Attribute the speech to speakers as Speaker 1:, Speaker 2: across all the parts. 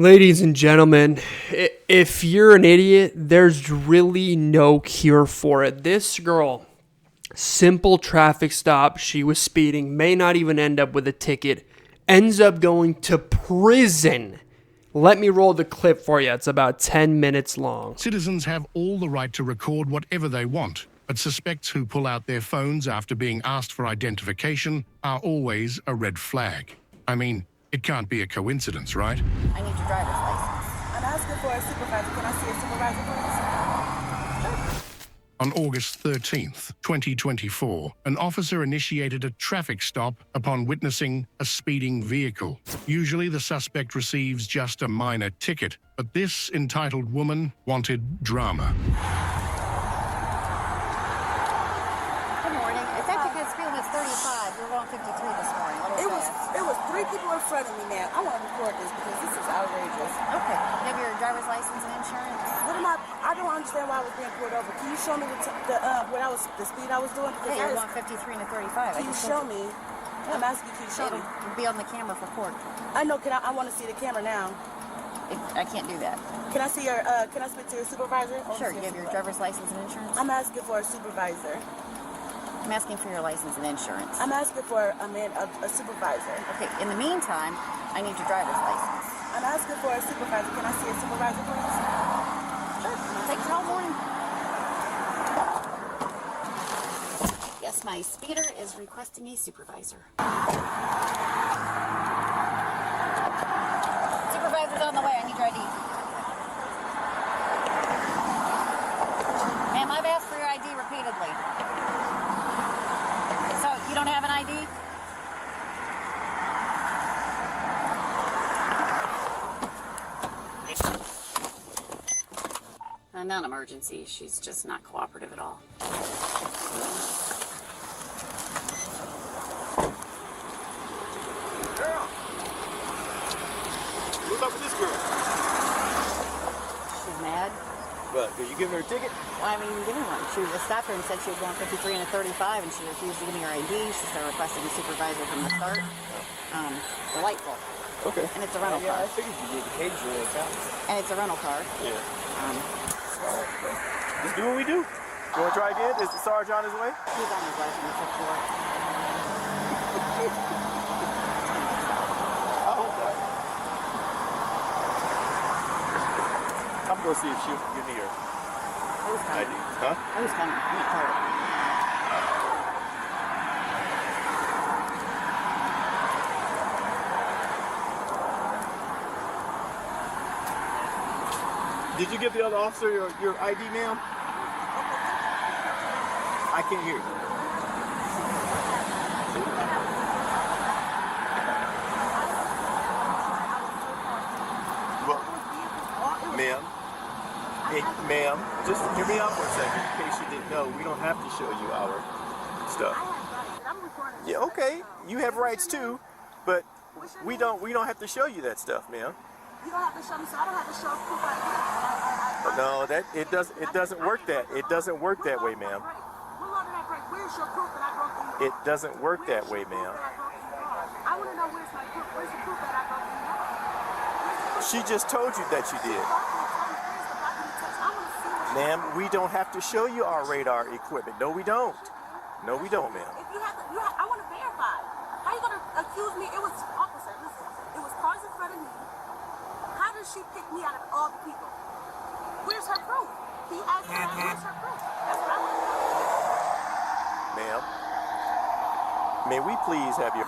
Speaker 1: Ladies and gentlemen, if you're an idiot, there's really no cure for it. This girl, simple traffic stop, she was speeding, may not even end up with a ticket, ends up going to prison. Let me roll the clip for you. It's about 10 minutes long.
Speaker 2: Citizens have all the right to record whatever they want, but suspects who pull out their phones after being asked for identification are always a red flag. I mean, it can't be a coincidence, right?
Speaker 3: I need your driver's license.
Speaker 4: I'm asking for a supervisor. Can I see a supervisor, please?
Speaker 2: On August 13th, 2024, an officer initiated a traffic stop upon witnessing a speeding vehicle. Usually the suspect receives just a minor ticket, but this entitled woman wanted drama.
Speaker 3: Good morning. It's actually good speed limit 35. We're going 53 this morning.
Speaker 4: It was three people in front of me, man. I want to record this because this is outrageous.
Speaker 3: Okay. You have your driver's license and insurance?
Speaker 4: I don't understand why I was being pulled over. Can you show me the speed I was doing? Because
Speaker 3: Yeah, you're going 53 and a 35.
Speaker 4: Can you show me? I'm asking you, can you show me?
Speaker 3: It'll be on the camera for court.
Speaker 4: I know. I want to see the camera now.
Speaker 3: I can't do that.
Speaker 4: Can I see can I speak to your supervisor?
Speaker 3: Sure. You have your driver's license and insurance?
Speaker 4: I'm asking for a supervisor.
Speaker 3: I'm asking for your license and insurance.
Speaker 4: I'm asking for a supervisor.
Speaker 3: Okay. In the meantime, I need your driver's license.
Speaker 4: I'm asking for a supervisor. Can I see a supervisor, please?
Speaker 3: Sure. Take it all morning. Yes, my speeder is requesting a supervisor. Supervisor's on the way. I need your ID. Ma'am, I've asked for your ID repeatedly. So, you don't have an ID? Non-emergency. She's just not cooperative at all.
Speaker 5: Girl! What's up with this girl?
Speaker 3: She's mad.
Speaker 5: What, did you give her a ticket?
Speaker 3: Well, I mean, give me one. She stopped her and said she was going 53 and a 35, and she refused to give me her ID. She started requesting a supervisor from the start. Delightful.
Speaker 5: Okay.
Speaker 3: And it's a rental car.
Speaker 5: I figured you did occasionally at times.
Speaker 3: And it's a rental car.
Speaker 5: Yeah. Just do what we do. You want to try again? Is the Sarge on his way?
Speaker 3: He's on his way from the fifth floor.
Speaker 5: I hope not. I'm going to see if she'll give me her
Speaker 3: Who's coming?
Speaker 5: ID. Huh?
Speaker 3: Who's coming? I'm not told.
Speaker 5: Did you give the other officer your ID, ma'am? I can't hear you. Well, ma'am, just hear me out for a second. In case you didn't know, we don't have to show you our stuff. Yeah, okay. You have rights too, but we don't have to show you that stuff, ma'am.
Speaker 4: You don't have to show me, so I don't have to show proof ID.
Speaker 5: No, it doesn't work that way, ma'am.
Speaker 4: Where's your proof that I broke the
Speaker 5: It doesn't work that way, ma'am.
Speaker 4: I want to know where's my proof. Where's the proof that I broke the
Speaker 5: She just told you that you did. Ma'am, we don't have to show you our radar equipment. No, we don't. No, we don't, ma'am.
Speaker 4: If you have to, I want to verify. How you going to accuse me? It was, officer, listen, it was cars in front of me. How does she pick me out of all the people? Where's her proof? He asked me, where's her proof? That's what I want to know.
Speaker 5: Ma'am, may we please have your...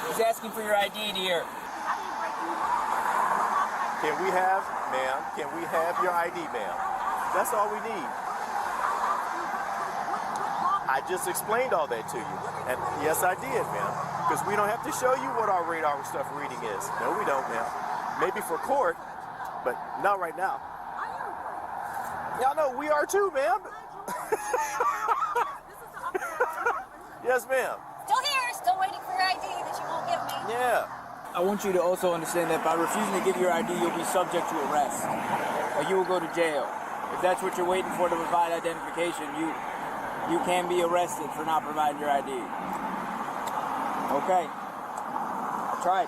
Speaker 6: He's asking for your ID, dear.
Speaker 5: Can we have your ID, ma'am? That's all we need. I just explained all that to you. And yes, I did, ma'am. Because we don't have to show you what our radar stuff reading is. No, we don't, ma'am. Maybe for court, but not right now. Y'all know we are too, ma'am. Yes, ma'am.
Speaker 3: Still here, still waiting for your ID that you won't give me.
Speaker 5: Yeah.
Speaker 6: I want you to also understand that by refusing to give your ID, you'll be subject to arrest. Or you will go to jail. If that's what you're waiting for to provide identification, you you can be arrested for not providing your ID. Okay. Tried.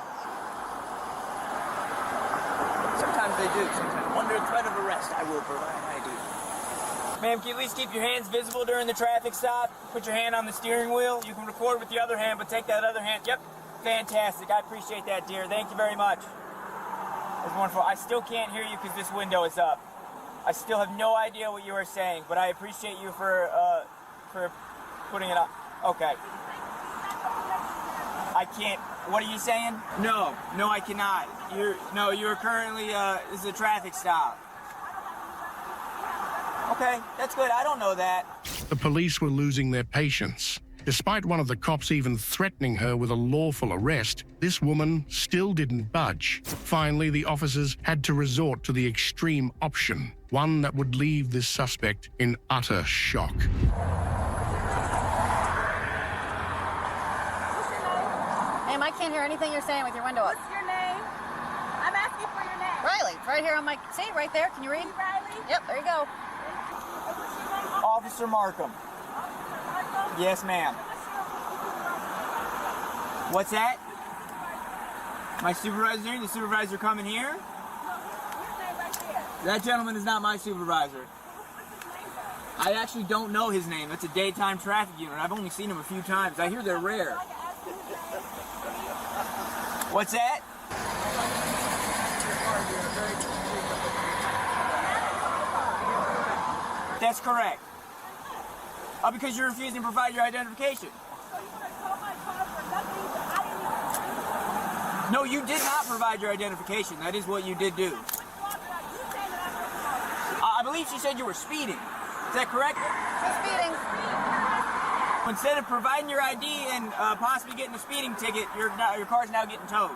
Speaker 6: Sometimes they do. Sometimes. Under threat of arrest, I will provide ID. Ma'am, can you at least keep your hands visible during the traffic stop? Put your hand on the steering wheel. You can record with the other hand, but take that other hand. Yep. Fantastic. I appreciate that, dear. Thank you very much. That's wonderful. I still can't hear you because this window is up. I still have no idea what you are saying, but I appreciate you for putting it up. Okay. I can't. What are you saying? No, I cannot. You're currently, this is a traffic stop. Okay, that's good. I don't know that.
Speaker 2: The police were losing their patience. Despite one of the cops even threatening her with a lawful arrest, this woman still didn't budge. Finally, the officers had to resort to the extreme option, one that would leave this suspect in utter shock.
Speaker 3: Ma'am, I can't hear anything you're saying with your window up.
Speaker 4: What's your name? I'm asking for your name.
Speaker 3: Riley, it's right here on my... See, right there. Can you read?
Speaker 4: Riley?
Speaker 3: Yep, there you go.
Speaker 4: What's your name?
Speaker 6: Officer Markham. Yes, ma'am. What's that? My supervisor here? The supervisor coming here? That gentleman is not my supervisor. I actually don't know his name. That's a daytime traffic unit. I've only seen him a few times. I hear they're rare. What's that? That's correct. Because you're refusing to provide your identification. No, you did not provide your identification. That is what you did do. I believe she said you were speeding. Is that correct?
Speaker 3: She's speeding.
Speaker 6: Instead of providing your ID and possibly getting a speeding ticket, your car's now getting towed.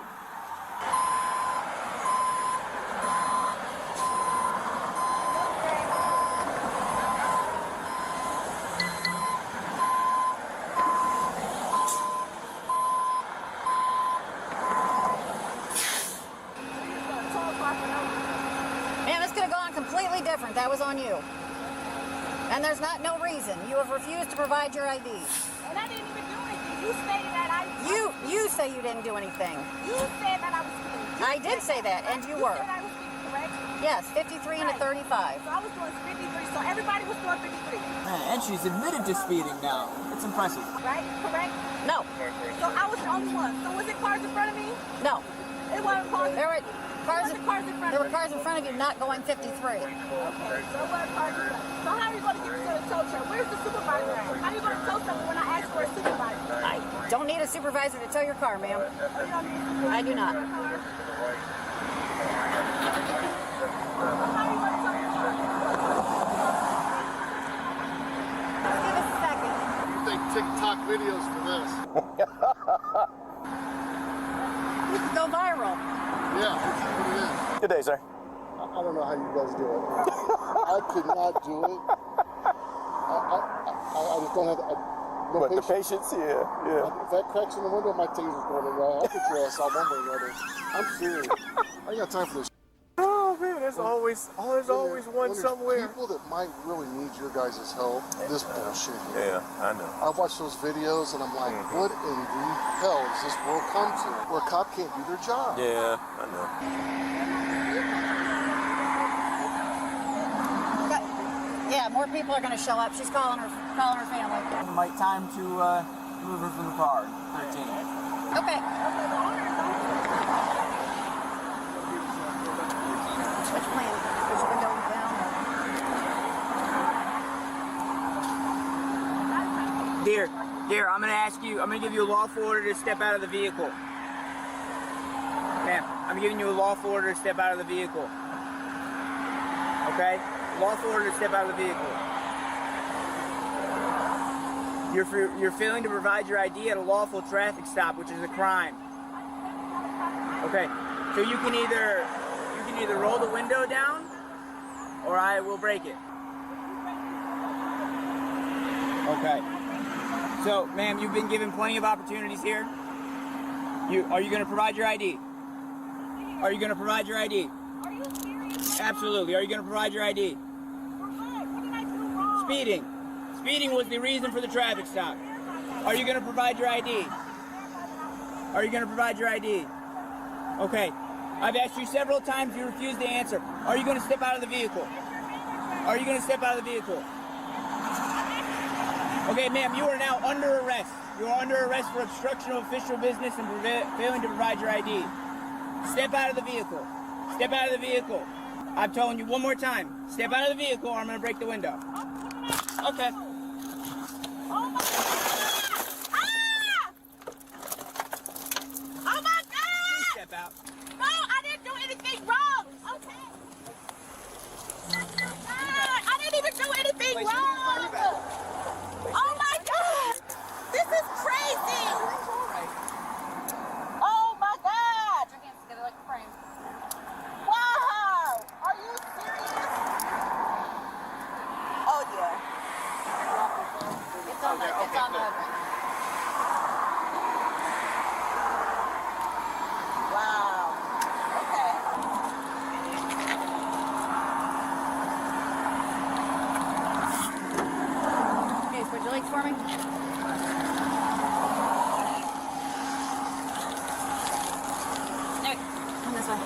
Speaker 3: Ma'am, this could have gone completely different. That was on you. And there's no reason. You have refused to provide your ID.
Speaker 4: And I didn't even do anything. You stated that
Speaker 3: You say you didn't do anything.
Speaker 4: You said that I was speeding.
Speaker 3: I did say that, and you were.
Speaker 4: You said I was speeding, correct?
Speaker 3: Yes, 53 and a 35.
Speaker 4: So I was doing 53, so everybody was doing 53.
Speaker 6: Man, and she's admitted to speeding now. It's impressive.
Speaker 4: Right? Correct?
Speaker 3: No,
Speaker 4: So I was the only one. So was it cars in front of me?
Speaker 3: no.
Speaker 4: It wasn't cars.
Speaker 3: There were cars.
Speaker 4: There wasn't cars in front
Speaker 3: There
Speaker 4: of
Speaker 3: were
Speaker 4: me.
Speaker 3: cars in front of you not going 53.
Speaker 4: Okay, so it wasn't cars in front. So how are you going to get me to the tow truck? Where's the supervisor at? How are you going to tow someone when I ask for a supervisor?
Speaker 3: I don't need a supervisor to tow your car, ma'am.
Speaker 4: You don't need a supervisor
Speaker 3: I do not.
Speaker 4: for a car? How are you going to tow your car?
Speaker 3: Just give us a second.
Speaker 7: You think TikTok videos for this?
Speaker 3: You could go viral.
Speaker 7: Yeah, that's what it is.
Speaker 5: Good day, sir.
Speaker 7: I don't know how you guys do it. I could not do it. I just don't have no
Speaker 5: But the
Speaker 7: patience.
Speaker 5: patience, yeah.
Speaker 7: If that cracks in the window, my taser's going to run. I'll put your ass out one way or another. I'm serious. I ain't got time for this.
Speaker 5: Oh man, there's always one
Speaker 7: When there's
Speaker 5: somewhere.
Speaker 7: people that might really need your guys' help. This bullshit.
Speaker 5: Yeah, I know.
Speaker 7: I watch those videos and I'm like, what in the hell does this world come to? Where a cop can't do their job.
Speaker 5: Yeah, I know.
Speaker 3: Yeah, more people are going to show up. She's calling her family.
Speaker 6: Like time to move her from the car. 13.
Speaker 3: Okay. Which plan? Is your window down?
Speaker 6: Dear, I'm going to ask you, I'm going to give you a lawful order to step out of the vehicle. Ma'am, I'm giving you a lawful order to step out of the vehicle. Okay? Lawful order to step out of the vehicle. You're failing to provide your ID at a lawful traffic stop, which is a crime. Okay, so you can either roll the window down, or I will break it. Okay. So, ma'am, you've been given plenty of opportunities here. Are you going to provide your ID? Are you going to provide your ID?
Speaker 4: Are you serious?
Speaker 6: Absolutely. Are you going to provide your ID?
Speaker 4: For what? What did I do wrong?
Speaker 6: Speeding. Speeding was the reason for the traffic stop. Are you going to provide your ID? Are you going to provide your ID? Okay. I've asked you several times, you refuse to answer. Are you going to step out of the vehicle? Are you going to step out of the vehicle? Okay, ma'am, you are now under arrest. You are under arrest for obstruction of official business and failing to provide your ID. Step out of the vehicle. Step out of the vehicle. I'm telling you one more time. Step out of the vehicle or I'm going to break the window. Okay.
Speaker 4: Oh my God! Ah! Oh my God!
Speaker 6: Please step out.
Speaker 4: No, I didn't do anything wrong. Okay. I didn't even do anything
Speaker 6: Place your hands behind your
Speaker 4: wrong.
Speaker 6: back.
Speaker 4: Oh my God! This is crazy. Oh my God!
Speaker 3: Put your hands together like a frame.
Speaker 4: Wow! Are you serious? Oh yeah.
Speaker 3: It's on the.
Speaker 4: Wow. Okay.
Speaker 3: Okay, spread your legs for me. No, come this way.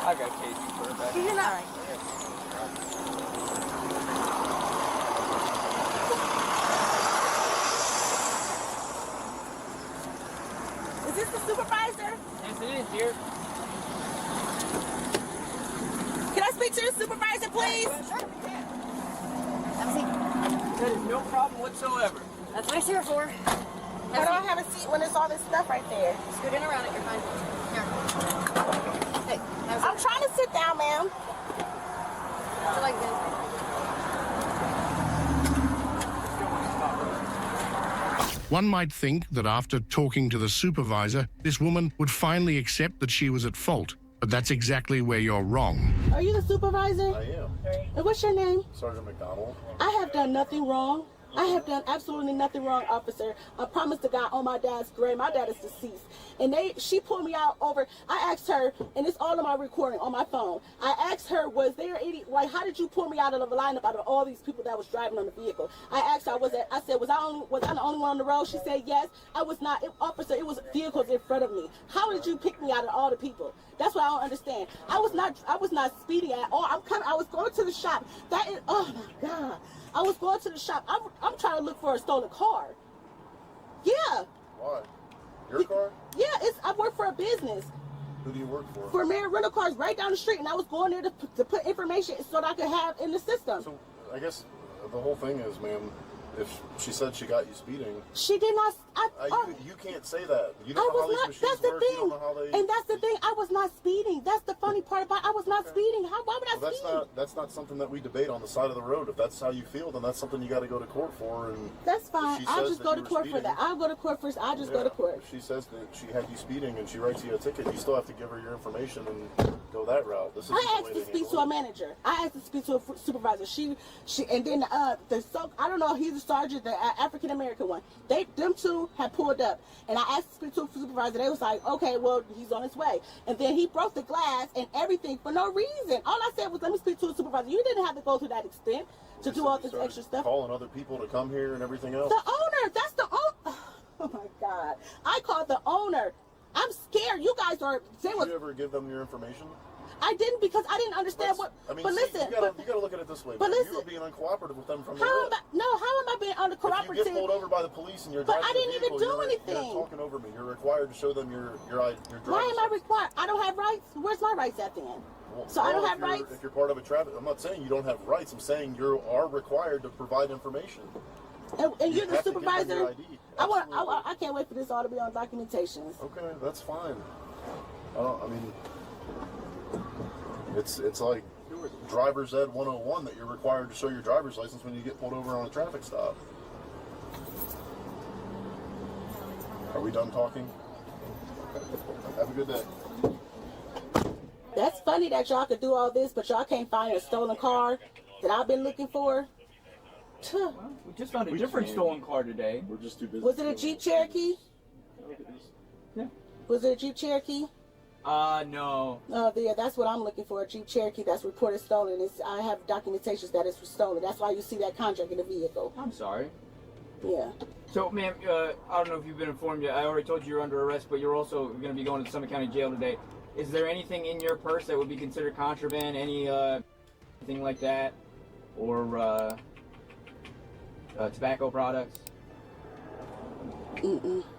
Speaker 6: I got Casey for a back.
Speaker 3: You're not right.
Speaker 4: Is this the supervisor?
Speaker 6: Yes, it is, dear.
Speaker 4: Can I speak to the supervisor, please?
Speaker 3: Have a seat.
Speaker 6: That is no problem whatsoever.
Speaker 3: That's what it's here for.
Speaker 4: I don't have a seat when there's all this stuff right there.
Speaker 3: Scoot in around it, you're fine. Here. Hey, have a
Speaker 4: I'm
Speaker 3: seat.
Speaker 4: trying to sit down, ma'am.
Speaker 3: Put your legs in.
Speaker 2: One might think that after talking to the supervisor, this woman would finally accept that she was at fault. But that's exactly where you're wrong.
Speaker 7: Are you the supervisor?
Speaker 8: I am.
Speaker 7: And what's your name?
Speaker 8: Sergeant McDonald.
Speaker 7: I have done nothing wrong. I have done absolutely nothing wrong, officer. I promise to God on my dad's grave. My dad is deceased. And she pulled me out over, I asked her, and it's all of my recording on my phone. I asked her, was there any, like, how did you pull me out of the lineup out of all these people that was driving on the vehicle? I asked her, was I the only one on the road? She said, yes. I was not, officer, it was vehicles in front of me. How did you pick me out of all the people? That's what I don't understand. I was not speeding at all. I was going to the shop. That is, oh my God. I was going to the shop. I'm trying to look for a stolen car. Yeah.
Speaker 8: Why? Your car?
Speaker 7: Yeah, I work for a business.
Speaker 8: Who do you work for?
Speaker 7: For Mary Rental Cars right down the street, and I was going there to put information so that I could have in the system.
Speaker 8: So, I guess the whole thing is, ma'am, if she said she got you speeding,
Speaker 7: She did not.
Speaker 8: you can't say that. You
Speaker 7: I
Speaker 8: don't know how
Speaker 7: was
Speaker 8: these
Speaker 7: not.
Speaker 8: machines
Speaker 7: That's the
Speaker 8: work. You
Speaker 7: thing.
Speaker 8: don't know how they.
Speaker 7: And that's the thing. I was not speeding. That's the funny part about. I was not speeding. Why would I
Speaker 8: Well,
Speaker 7: speed?
Speaker 8: that's not something that we debate on the side of the road. If that's how you feel, then that's something you got to go to court for. And
Speaker 7: That's fine.
Speaker 8: she
Speaker 7: I'll
Speaker 8: says
Speaker 7: just
Speaker 8: that
Speaker 7: go
Speaker 8: you
Speaker 7: to
Speaker 8: were
Speaker 7: court for
Speaker 8: speeding.
Speaker 7: that. I'll go to court first. I'll just go to court.
Speaker 8: If she says that she had you speeding and she writes you a ticket, you still have to give her your information and go that route. This is
Speaker 7: I asked to speak to a manager. I asked to speak to a supervisor. She, and then I don't know. He's a sergeant, the African American one. Them two had pulled up, and I asked to speak to a supervisor. They was like, okay, well, he's on his way. And then he broke the glass and everything for no reason. All I said was, let me speak to a supervisor. You didn't have to go to that extent to do all this extra stuff.
Speaker 8: Calling other people to come here and everything else.
Speaker 7: The owner. That's the owner. Oh my God. I called the owner. I'm scared. You guys are.
Speaker 8: Did you ever give them your information?
Speaker 7: I didn't because I didn't understand what.
Speaker 8: I mean,
Speaker 7: but
Speaker 8: see,
Speaker 7: listen,
Speaker 8: you gotta look at it this way.
Speaker 7: but
Speaker 8: man.
Speaker 7: listen,
Speaker 8: you were being uncooperative with them from the
Speaker 7: how am
Speaker 8: rip.
Speaker 7: how am I being
Speaker 8: If you
Speaker 7: uncooperative?
Speaker 8: get pulled over by the police and you're
Speaker 7: But
Speaker 8: driving
Speaker 7: I didn't
Speaker 8: the
Speaker 7: even
Speaker 8: vehicle,
Speaker 7: do
Speaker 8: you're
Speaker 7: anything.
Speaker 8: talking over me. You're required to show them your driver's
Speaker 7: Why am I
Speaker 8: license.
Speaker 7: required? I don't have rights. Where's my rights at then?
Speaker 8: Well,
Speaker 7: So I don't
Speaker 8: if
Speaker 7: have
Speaker 8: you're-
Speaker 7: rights?
Speaker 8: If you're part of a traffic, I'm not saying you don't have rights. I'm saying you are required to provide information.
Speaker 7: And
Speaker 8: You
Speaker 7: you're the
Speaker 8: have to give them
Speaker 7: supervisor.
Speaker 8: your ID.
Speaker 7: I
Speaker 8: Absolutely.
Speaker 7: can't wait for this all to be on documentations.
Speaker 8: Okay, that's fine. I mean, it's like driver's ed 101 that you're required to show your driver's license when you get pulled over on a traffic stop. Are we done talking? Have a good day.
Speaker 7: That's funny that y'all could do all this, but y'all can't find a stolen car that I've been looking for. Tuh.
Speaker 6: We just found a different stolen car today.
Speaker 8: We're just too busy.
Speaker 7: Was it a Jeep Cherokee?
Speaker 6: Yeah.
Speaker 7: Was it a Jeep Cherokee?
Speaker 6: No.
Speaker 7: Oh, yeah, that's what I'm looking for. A Jeep Cherokee that's reported stolen. I have documentations that it's stolen. That's why you see that contract in the vehicle.
Speaker 6: I'm sorry.
Speaker 7: Yeah.
Speaker 6: So, ma'am, I don't know if you've been informed yet. I already told you you're under arrest, but you're also going to be going to Summit County Jail today. Is there anything in your purse that would be considered contraband? Anything like that? Or tobacco products?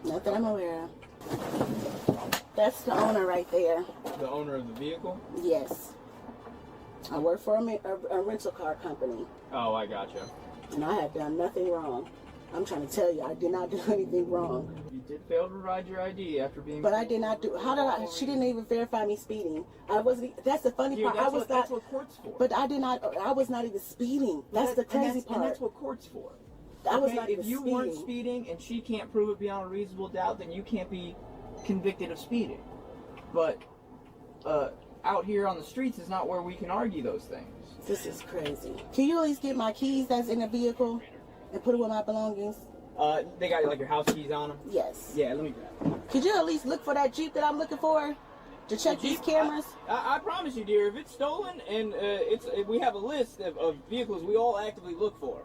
Speaker 7: Not that I'm aware of. That's the owner right there.
Speaker 6: The owner of the vehicle?
Speaker 7: Yes. I work for a rental car company.
Speaker 6: Oh, I gotcha.
Speaker 7: And I have done nothing wrong. I'm trying to tell you, I did not do anything wrong.
Speaker 6: You did fail to provide your ID after being...
Speaker 7: But I did not do... How did I... She didn't even verify me speeding. I wasn't... That's the funny part. I was not...
Speaker 6: That's what court's for.
Speaker 7: But I did not... I was not even speeding. That's the crazy part.
Speaker 6: And that's what court's for.
Speaker 7: I was not even
Speaker 6: speeding. If you weren't speeding and she can't prove it beyond a reasonable doubt, then you can't be convicted of speeding. But out here on the streets is not where we can argue those things.
Speaker 7: This is crazy. Can you at least get my keys that's in the vehicle and put it with my belongings?
Speaker 6: They got like your house keys on them?
Speaker 7: Yes.
Speaker 6: Yeah, let me grab them.
Speaker 7: Could you at least look for that Jeep that I'm looking for? To check these cameras?
Speaker 6: I promise you, dear, if it's stolen and we have a list of vehicles we all actively look for.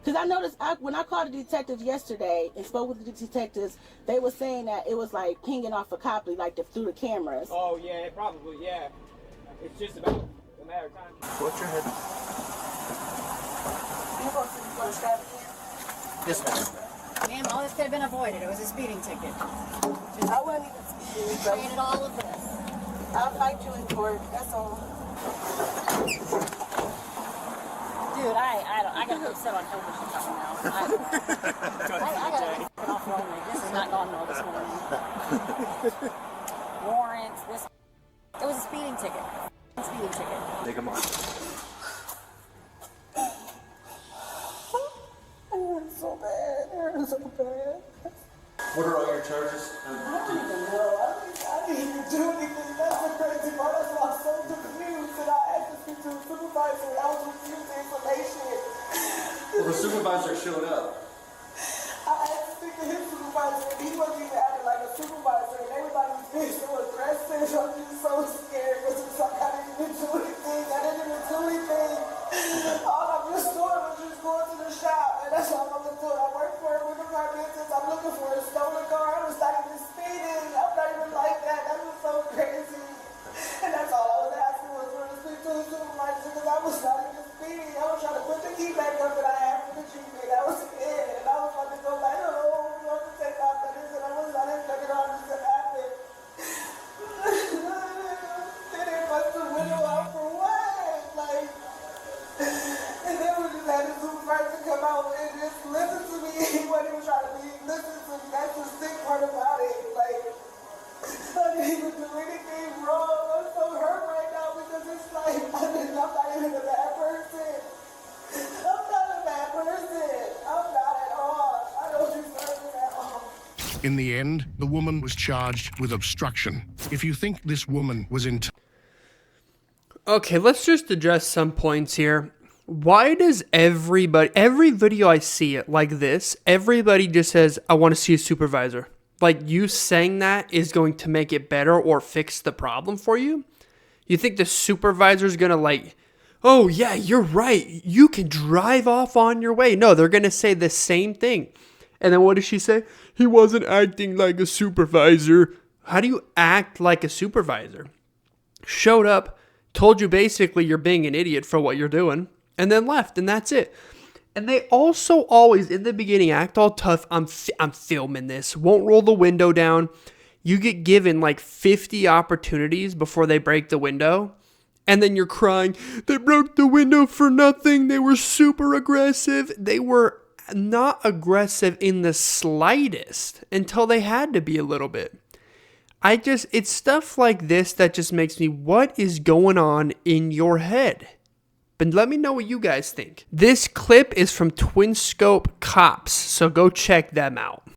Speaker 7: Because I noticed when I called the detectives yesterday and spoke with the detectives, they were saying that it was like pinging off a copy, like through the cameras.
Speaker 6: Oh, yeah, probably, yeah. It's just about a matter of time.
Speaker 5: What's your head?
Speaker 7: You go to the traffic cam?
Speaker 5: Yes, ma'am.
Speaker 3: Ma'am, all this could have been avoided. It was a speeding ticket.
Speaker 7: I wasn't even speeding. So
Speaker 3: Created all of this.
Speaker 7: I'll fight you in court. That's all.
Speaker 3: Dude, I got to sit on television talking now. I got to get off roll me. This is not gone well this morning. Warrants, this. It was a speeding ticket. Speeding ticket.
Speaker 5: Take them on.
Speaker 7: So bad. They're so bad.
Speaker 5: What are all your charges?
Speaker 7: I don't even know. I didn't even do anything. That's the crazy part. That's why I'm so confused. And I asked to speak to the supervisor. I was refused the information.
Speaker 5: Well, the supervisor showed up.
Speaker 7: I asked to speak to his supervisor, and he wasn't even acting like a supervisor. And everybody was being so aggressive. I'm just so scared because it's like I didn't even do anything. I didn't even do anything. All I'm just doing was just going to the shop, and that's all I'm doing. I work for a rental car business. I'm looking for a stolen car. I was not even speeding. I'm not even like that. That was so crazy. And that's all I was asking was for to speak to the supervisor because I was not even speeding. I was trying to put the key back up that I had for the Jeep, and that was it. And I was about to go back home. I was to take off that, and I didn't take it off until after. Then they bust the window out for what? Like. And then we just had the supervisor come out and just listen to me. He wasn't even trying to listen to me. That's the sick part about it. Like, I didn't even do anything wrong. I'm so hurt right now because it's like, I'm not even a bad person. I'm not a bad person. I'm not at all. I don't deserve it at all.
Speaker 2: In the end, the woman was charged with obstruction. If you think this woman was in...
Speaker 1: Okay, let's just address some points here. Why does every video I see it like this, everybody just says, I want to see a supervisor. Like, you saying that is going to make it better or fix the problem for you? You think the supervisor's going to like, oh yeah, you're right, you can drive off on your way. No, they're going to say the same thing. And then what does she say? He wasn't acting like a supervisor. How do you act like a supervisor? Showed up, told you basically you're being an idiot for what you're doing, and then left, and that's it. And they also always, in the beginning, act all tough. I'm filming this. Won't roll the window down. You get given like 50 opportunities before they break the window, and then you're crying, they broke the window for nothing. They were super aggressive. They were not aggressive in the slightest until they had to be a little bit. It's stuff like this that just makes me, what is going on in your head? But let me know what you guys think. This clip is from Twin Scope Cops, so go check them out.